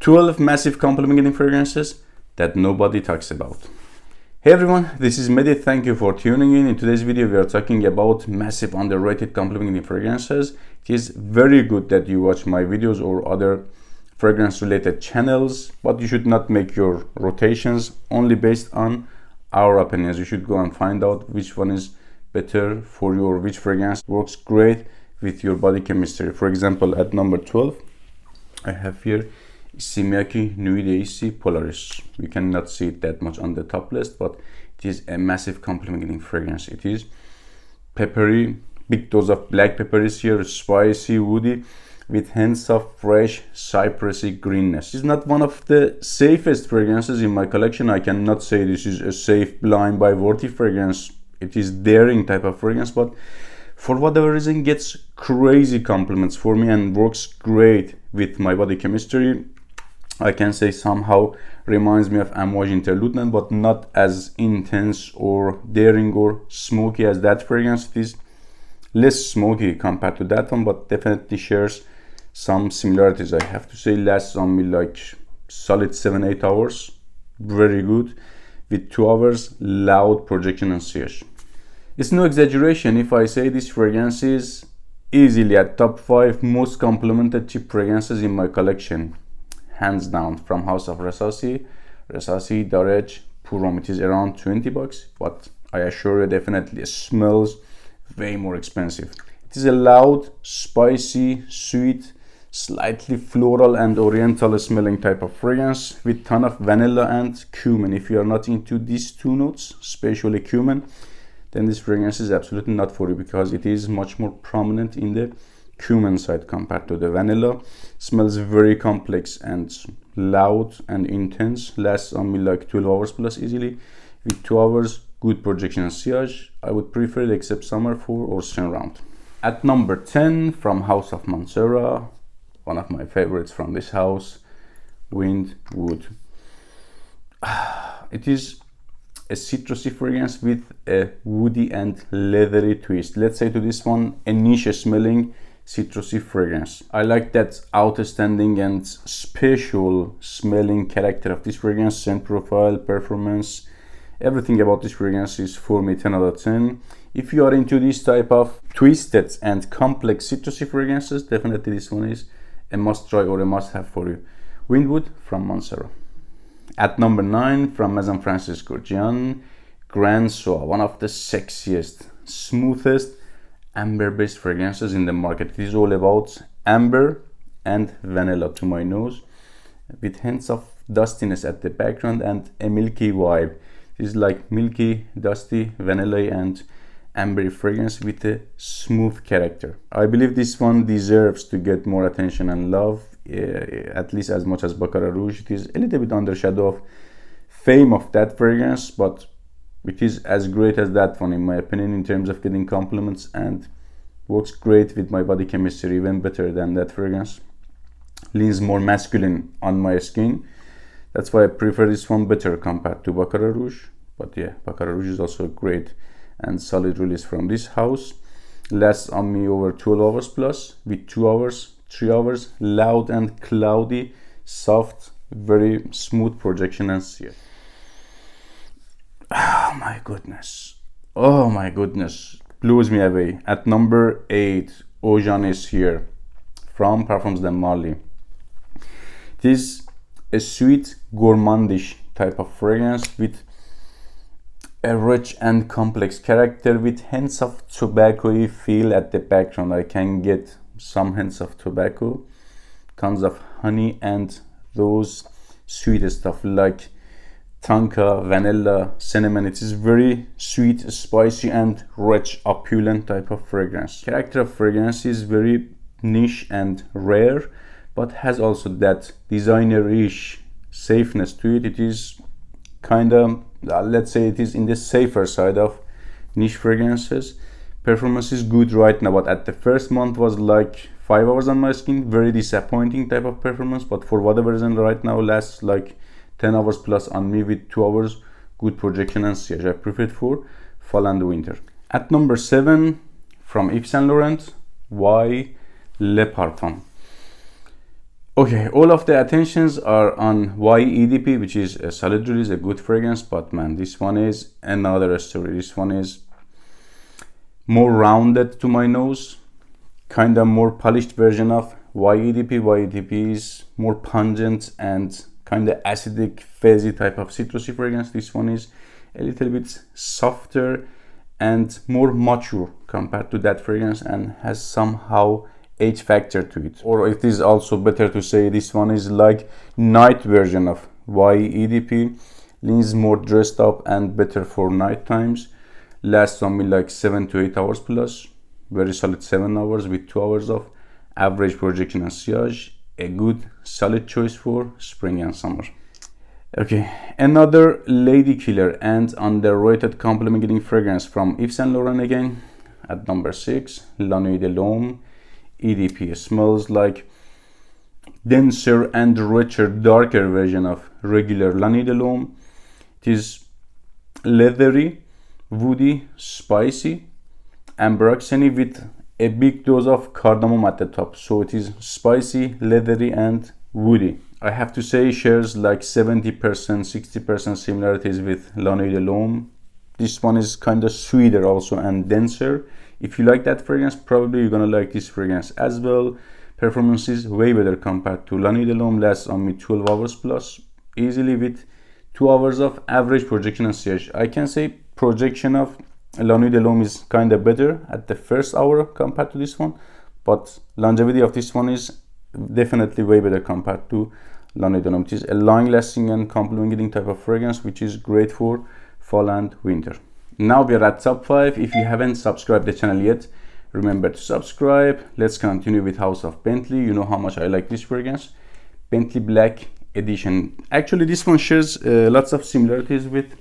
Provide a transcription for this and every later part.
12 massive compliment fragrances that nobody talks about. Hey everyone, this is Mehdi. Thank you for tuning in. In today's video, we are talking about massive underrated compliment fragrances. It is very good that you watch my videos or other fragrance related channels, but you should not make your rotations only based on our opinions. You should go and find out which one is better for you or which fragrance works great with your body chemistry. For example, at number 12, I have here Simiaki Nuit d'Ici Polaris. You cannot see it that much on the top list, but it is a massive complementing fragrance. It is peppery, big dose of black pepper is here, spicy, woody, with hints of fresh cypressy greenness. It's not one of the safest fragrances in my collection. I cannot say this is a safe, blind buy worthy fragrance. It is daring type of fragrance, but for whatever reason gets crazy compliments for me and works great with my body chemistry. I can say somehow reminds me of Amouage Interlieutenant, but not as intense or daring or smoky as that fragrance. It is less smoky compared to that one, but definitely shares some similarities. I have to say, lasts on me like solid 7-8 hours. Very good, with 2 hours loud projection and sillage. It's no exaggeration if I say this fragrance is easily at top 5 most complimented cheap fragrances in my collection. Hands down, from House of Resasi, Darej, Purom. It is around 20 bucks, but I assure you definitely it smells way more expensive. It is a loud, spicy, sweet, slightly floral and oriental smelling type of fragrance with ton of vanilla and cumin. If you are not into these two notes, especially cumin, then this fragrance is absolutely not for you, because it is much more prominent in the cumin side compared to the vanilla. Smells very complex and loud and intense. Lasts on me like 12 hours plus easily, with 2 hours good projection and sillage. I would prefer it except summer for or spring round. At number 10, from House of Mansera, one of my favorites from this house, Windwood. It is a citrusy fragrance with a woody and leathery twist. Let's say to this one, a niche smelling citrusy fragrance. I like that outstanding and special smelling character of this fragrance, scent profile, performance. Everything about this fragrance is for me 10 out of 10. If you are into this type of twisted and complex citrusy fragrances, definitely this one is a must try or a must have for you. Windwood from Mansera. At number 9, from Maison Francis Kurkdjian, Grand Soie, one of the sexiest, smoothest amber based fragrances in the market. It is all about amber and vanilla to my nose, with hints of dustiness at the background and a milky vibe. It is like milky, dusty, vanilla and amber fragrance with a smooth character. I believe this one deserves to get more attention and love, at least as much as Baccarat Rouge. It is a little bit under shadow of fame of that fragrance, but it is as great as that one in my opinion in terms of getting compliments, and works great with my body chemistry, even better than that fragrance. Leans more masculine on my skin. That's why I prefer this one better compared to Baccarat Rouge. But yeah, Baccarat Rouge is also a great and solid release from this house. Lasts on me over 12 hours plus, with 2 hours, 3 hours, loud and cloudy, soft, very smooth projection and seal. Oh my goodness. Oh my goodness. Blows me away. At number 8, Eau is here, from Perfumes de Marly. It is a sweet, gourmandish type of fragrance with a rich and complex character, with hints of tobacco-y feel at the background. I can get some hints of tobacco, tons of honey, and those sweet stuff like tonka, vanilla, cinnamon. It is very sweet, spicy and rich, opulent type of fragrance. Character of fragrance is very niche and rare, but has also that designer-ish safeness to it. It is kind of, let's say it is in the safer side of niche fragrances. Performance is good right now, but at the first month was like 5 hours on my skin. Very disappointing type of performance, but for whatever reason right now lasts like 10 hours plus on me, with 2 hours good projection and sillage. I prefer it for fall and winter. At number 7, from Yves Saint Laurent, Why Le Parfum. Okay, all of the attentions are on YEDP, which is a solid release, a good fragrance, but man, this one is another story. This one is more rounded to my nose, kind of more polished version of YEDP. YEDP is more pungent and kind of acidic, fizzy type of citrusy fragrance. This one is a little bit softer and more mature compared to that fragrance, and has somehow age factor to it. Or it is also better to say this one is like night version of YEDP, leans more dressed up and better for night times, lasts on me like 7 to 8 hours plus, very solid 7 hours with 2 hours of average projection and sillage. A good solid choice for spring and summer. Okay, another lady killer and underrated compliment getting fragrance from Yves Saint Laurent again. At number 6, La Nuit de l'Homme EDP. Smells like denser and richer, darker version of regular La Nuit de l'Homme. It is leathery, woody, spicy, ambroxany with a big dose of cardamom at the top. So it is spicy, leathery and woody. I have to say shares like 70%, 60% similarities with La Nuit de l'Homme. This one is kind of sweeter also and denser. If you like that fragrance, probably you're gonna like this fragrance as well. Performance is way better compared to La Nuit de l'Homme. Lasts on me 12 hours plus, easily with 2 hours of average projection and sillage. I can say projection of La Nuit de l'Homme is kind of better at the first hour compared to this one, but longevity of this one is definitely way better compared to La Nuit de l'Homme. It is a long-lasting and compliment-getting type of fragrance, which is great for fall and winter. Now we are at top 5. If you haven't subscribed the channel yet, remember to subscribe. Let's continue with House of Bentley. You know how much I like this fragrance. Bentley Black Edition. Actually, this one shares lots of similarities with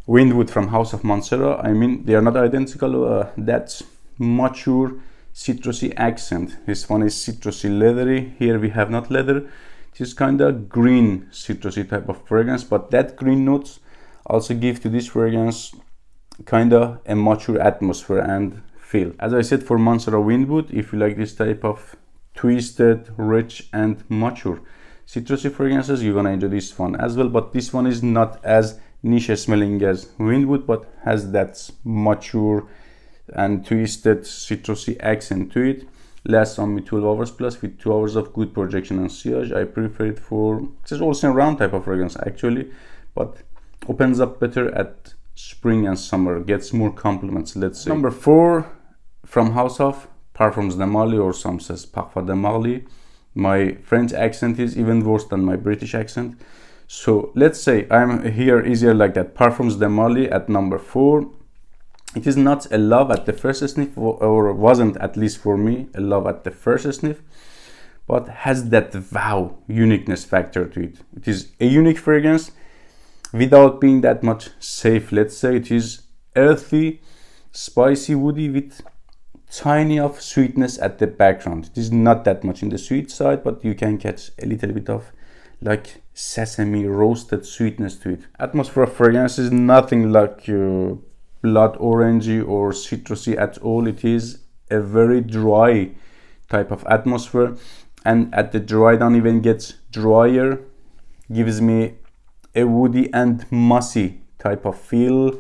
Windwood from House of Mansera. I mean, they are not identical. That's mature citrusy accent. This one is citrusy leathery. Here we have not leather. It is kind of green citrusy type of fragrance, but that green notes also give to this fragrance kind of a mature atmosphere and feel. As I said, for Mansera Windwood, if you like this type of twisted, rich and mature citrusy fragrances, you're gonna enjoy this one as well. But this one is not as niche smelling as Windwood, but has that mature and twisted citrusy accent to it. Lasts on me 12 hours plus with 2 hours of good projection and sillage. I prefer it for, it's also a round type of fragrance actually, but opens up better at spring and summer, gets more compliments, let's say. Number 4, from House of Parfums de Marly, or some says Parfum de Marly. My French accent is even worse than my British accent, so let's say I'm here easier like that. Parfums de Marly at number 4. It is not a love at the first sniff, or wasn't, at least for me, a love at the first sniff, but has that wow uniqueness factor to it. It is a unique fragrance without being that much safe, let's say. It is earthy, spicy, woody with tiny of sweetness at the background. It is not that much in the sweet side, but you can catch a little bit of like sesame roasted sweetness to it. Atmosphere of fragrance is nothing like blood orangey or citrusy at all. It is a very dry type of atmosphere, and at the dry down even gets drier, gives me a woody and mossy type of feel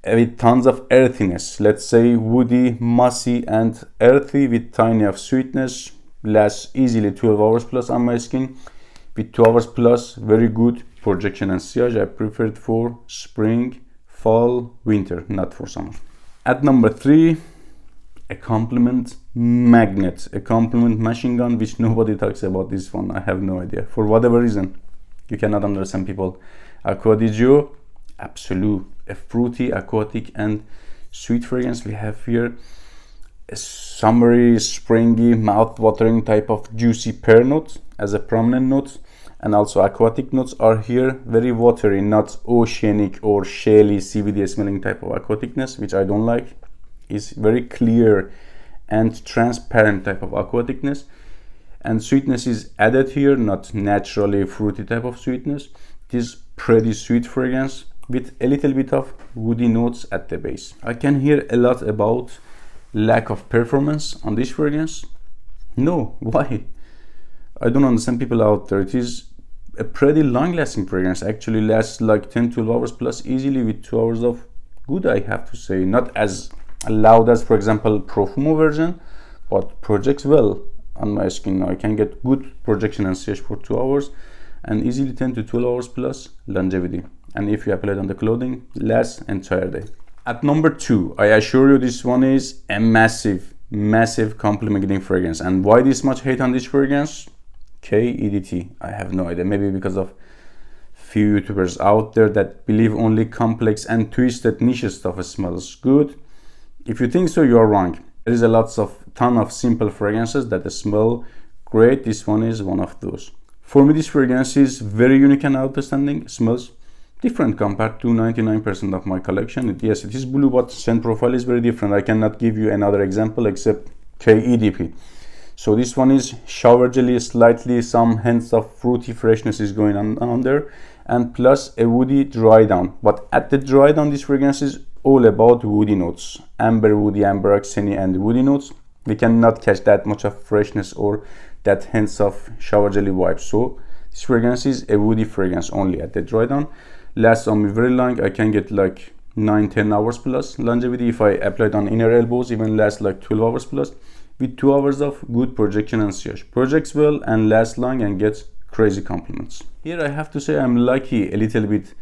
with tons of earthiness. Let's say woody, mossy and earthy with tiny of sweetness. Lasts easily 12 hours plus on my skin with 2 hours plus very good projection and sillage. I prefer it for spring, fall, winter, not for summer. At number 3, a compliment magnet, a compliment machine gun, which nobody talks about this one. I have no idea, for whatever reason. You cannot understand people. Aqua Absolute, a fruity, aquatic and sweet fragrance. We have here a summery, springy, mouth-watering type of juicy pear note as a prominent note, and also aquatic notes are here, very watery, not oceanic or shelly CBD smelling type of aquaticness, which I don't like. Is very clear and transparent type of aquaticness, and sweetness is added here, not naturally fruity type of sweetness. It is pretty sweet fragrance with a little bit of woody notes at the base. I can hear a lot about lack of performance on this fragrance. No, why? I don't understand people out there. It is a pretty long lasting fragrance, actually lasts like 10-12 hours plus easily with 2 hours of good, I have to say. Not as loud as, for example, Perfume version, but projects well on my skin. I can get good projection and sillage for 2 hours and easily 10-12 hours plus longevity. And if you apply it on the clothing, lasts entire day. At number 2, I assure you this one is a massive compliment getting fragrance. And why this much hate on this fragrance? KEDT. I have no idea. Maybe because of few YouTubers out there that believe only complex and twisted niche stuff smells good. If you think so, you are wrong. There is a ton of simple fragrances that smell great. This one is one of those. For me, this fragrance is very unique and outstanding. It smells different compared to 99% of my collection. Yes, it is blue, but scent profile is very different. I cannot give you another example except KEDP. So this one is shower jelly, slightly some hints of fruity freshness is going on there, and plus a woody dry down. But at the dry down, this fragrance is all about woody notes, amber woody, amber oxeny, and woody notes. We cannot catch that much of freshness or that hints of shower jelly vibe. So this fragrance is a woody fragrance only at the dry down. Lasts on me very long. I can get like 9-10 hours plus longevity. If I apply it on inner elbows, even lasts like 12 hours plus with 2 hours of good projection and sillage. Projects well and lasts long and gets crazy compliments. Here I have to say I'm lucky a little bit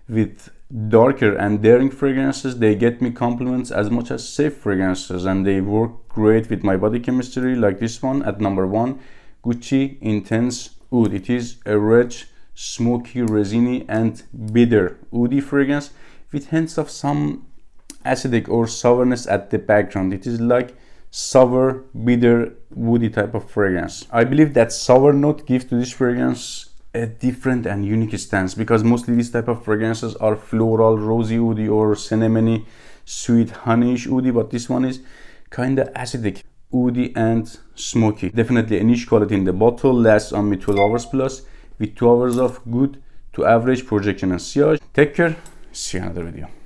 with darker and daring fragrances. They get me compliments as much as safe fragrances, and they work great with my body chemistry, like this one at number 1, Gucci Intense Oud. It is a rich, smoky, resiny and bitter woody fragrance with hints of some acidic or sourness at the background. It is like sour, bitter, woody type of fragrance. I believe that sour note gives to this fragrance a different and unique stance, because mostly these type of fragrances are floral, rosy woody or cinnamony, sweet, honeyish woody, but this one is kind of acidic, woody and smoky. Definitely a niche quality in the bottle. Lasts on me 12 hours plus with 2 hours of good to average projection and sillage. Take care. See you in another video.